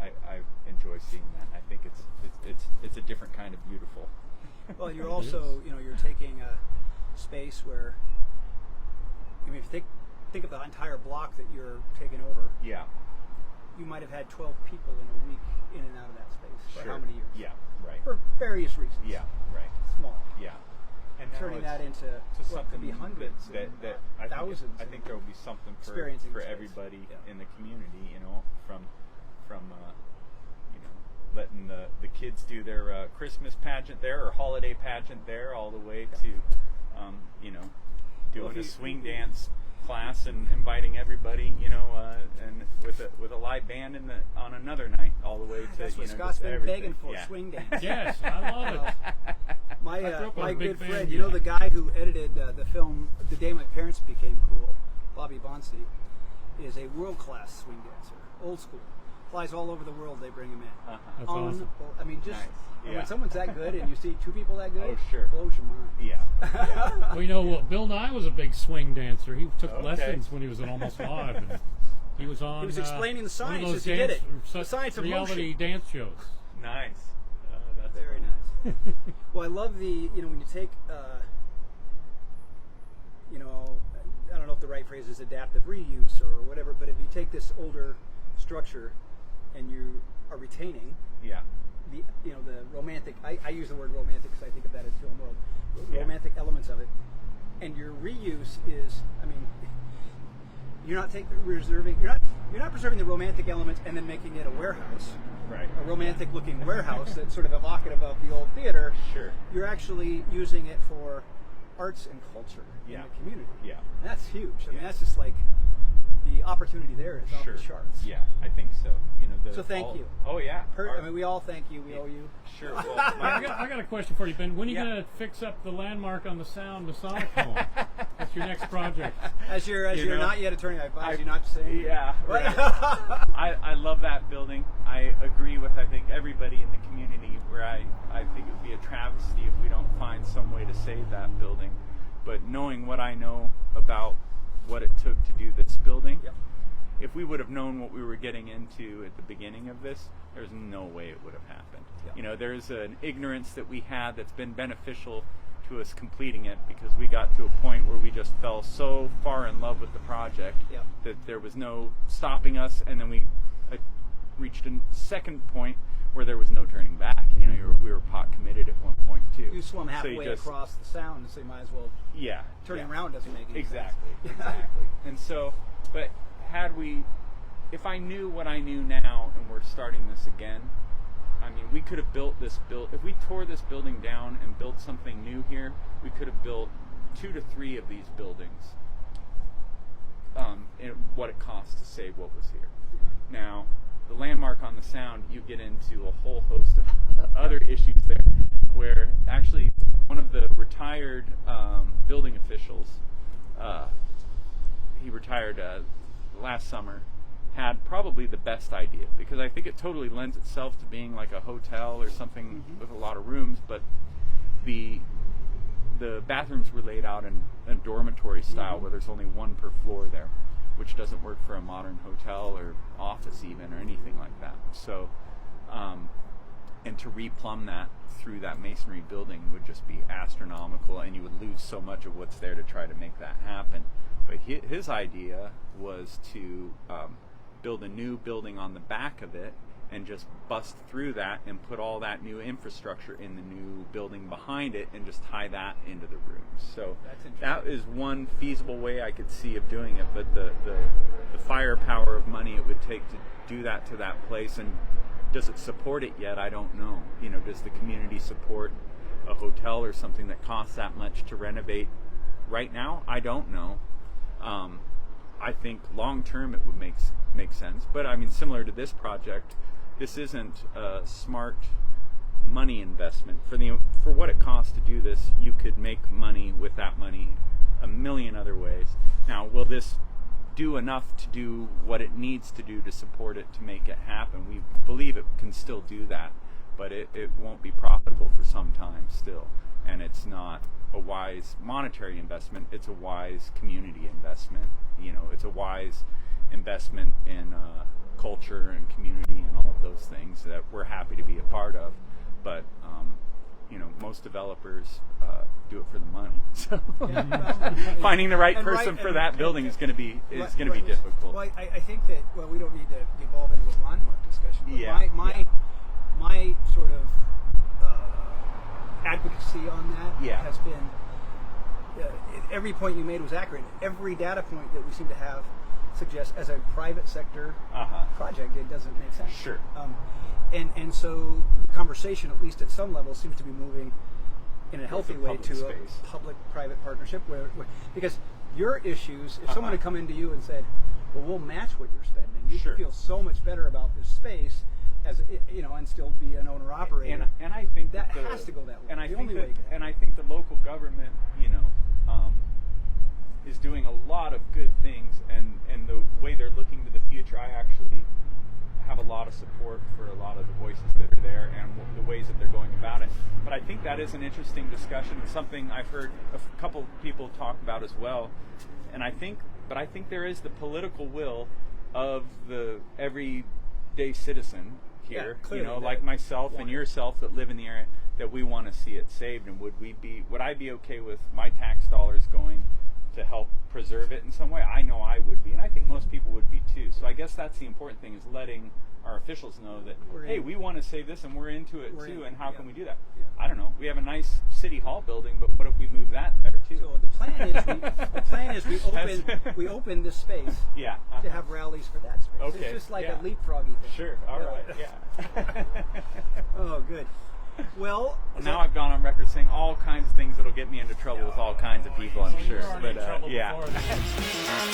I enjoy seeing that. I think it's a different kind of beautiful. Well, you're also, you're taking a space where, if you think of the entire block that you're taking over, Yeah. you might have had 12 people in a week in and out of that space for how many years? Yeah, right. For various reasons. Yeah, right. Small. Yeah. And now Turning it's that into to what could be hundreds, that and I thousands. I think there will be something for experiencing space. everybody Yeah. in the community. From letting the kids do their Christmas pageant there or holiday pageant there, all the way to doing a swing dance class and inviting everybody, and with a live band on another night, all the way to That's what just Scott's been everything. begging for, Yeah. swing dance. Yes, I love it. My I grew up on my a big good fan friend, music. the guy who edited the film The Day My Parents Became Cool, Bobby Bonsi, is a world-class swing dancer, old school. Flies all over the world, they bring him in. That's awesome. Nice. Yeah. When someone's that good and you see two people that good, Oh, sure. it blows your mind. Yeah. Well, Bill Nye was a big swing dancer. He took Okay. lessons when he was in Almost Live. And he was on. He was explaining the one of science those as he did it. dance- The science of reality motion. dance shows. Nice. That's Very funny. nice. Well, I love the, when you take, I don't know if the right phrase is adaptive reuse or whatever, but if you take this older structure and you are retaining Yeah. the romantic, I use the word romantic because I think of that as film world, Yeah. romantic elements of it, and your reuse is, you're not preserving the romantic elements and then making it a warehouse. Right. A romantic looking warehouse that's sort of evocative of the old theater. Sure. You're actually using it for arts and culture Yeah. in the community. Yeah. And that's huge. I mean, Yeah. that's just like the opportunity there is off Sure. the charts. Yeah, I think so. So thank you. Oh yeah. We all thank you. We owe you. Sure. Well, I got a question for you, Ben. When are you Yeah. going to fix up the landmark on the Sound Masonic home? That's your next project. As you're You know, not yet attorney, I advise you not to say. Yeah. Right. I love that building. I agree with everybody in the community where I think it would be a travesty if we don't find some way to save that building. But knowing what I know about what it took to do this building, Yep. if we would have known what we were getting into at the beginning of this, there's no way it would have happened. Yeah. There's an ignorance that we had that's been beneficial to us completing it, because we got to a point where we just fell so far in love with the project Yep. that there was no stopping us, and then we reached a second point where there was no turning back. You know, we were pot committed at one point too. You swum So halfway across the sound, so you might as well. Yeah. Turning yeah. around doesn't make any Exactly. sense. Exactly. And so, but if I knew what I knew now, and we're starting this again, I mean, we could have built this if we tore this building down and built something new here, we could have built 2 to 3 of these buildings. And what it costs to save what was here. Now, the landmark on the sound, you get into a whole host of other issues there, where actually one of the retired building officials, he retired last summer, had probably the best idea, because I think it totally lends itself to being like a hotel or something with a lot of rooms, but the bathrooms were laid out in a dormitory style where there's only one per floor there, which doesn't work for a modern hotel or office even or anything like that. So, and to replumb that through that masonry building would just be astronomical, and you would lose so much of what's there to try to make that happen. But his idea was to build a new building on the back of it and just bust through that and put all that new infrastructure in the new building behind it and just tie that into the rooms. So that is one feasible way I could see of doing it, but the firepower of money it would take to do that to that place, and does it support it yet? I don't know. You know, does the community support a hotel or something that costs that much to renovate right now? I don't know. I think long term it would make sense, but I mean, similar to this project, this isn't a smart money investment. For what it costs to do this, you could make money with that money a million other ways. Now, will this do enough to do what it needs to do to support it to make it happen? We believe it can still do that, but it won't be profitable for some time still, and it's not a wise monetary investment. It's a wise community investment. You know, it's a wise investment in culture and community and all of those things that we're happy to be a part of. But you know, most developers do it for the money. So finding the right person for that building is going to be difficult. Well, I think that we don't need to devolve into a landmark discussion. But Yeah. my sort of advocacy on that has been every point you made was accurate. Every data point that we seem to have suggests, as a private sector project, it doesn't make sense. Sure. And so the conversation, at least at some level, seems to be moving in a healthy way to space. a public-private partnership, where because your issues, if someone had come into you and said, "Well, we'll match what you're spending," you'd feel so much better about this space, as you know, and still be an owner-operator. And I think that has to go that way. And I think the local government, you know, is doing a lot of good things, and the way they're looking to the future, I actually have a lot of support for a lot of the voices that are there and the ways that they're going about it. But I think that is an interesting discussion, and something I've heard a couple people talk about as well. And I think there is the political will of the everyday citizen here, you know, like myself and yourself that live in the area, that we want to see it saved. And would I be okay with my tax dollars going to help preserve it in some way? I know I would be, and I think most people would be too. So I guess that's the important thing, is letting our officials know that, hey, we want to save this and we're into it too, and how can we do that? I don't know. We have a nice city hall building, but what if we move that there too? So the plan is we open this space to have rallies for that space. Okay. It's just like a leapfroggy thing. Sure. All right. Yeah. Oh, good. Well, now I've gone on record saying all kinds of things that'll get me into trouble with all kinds of people, I'm sure. You were already in trouble yeah. before this.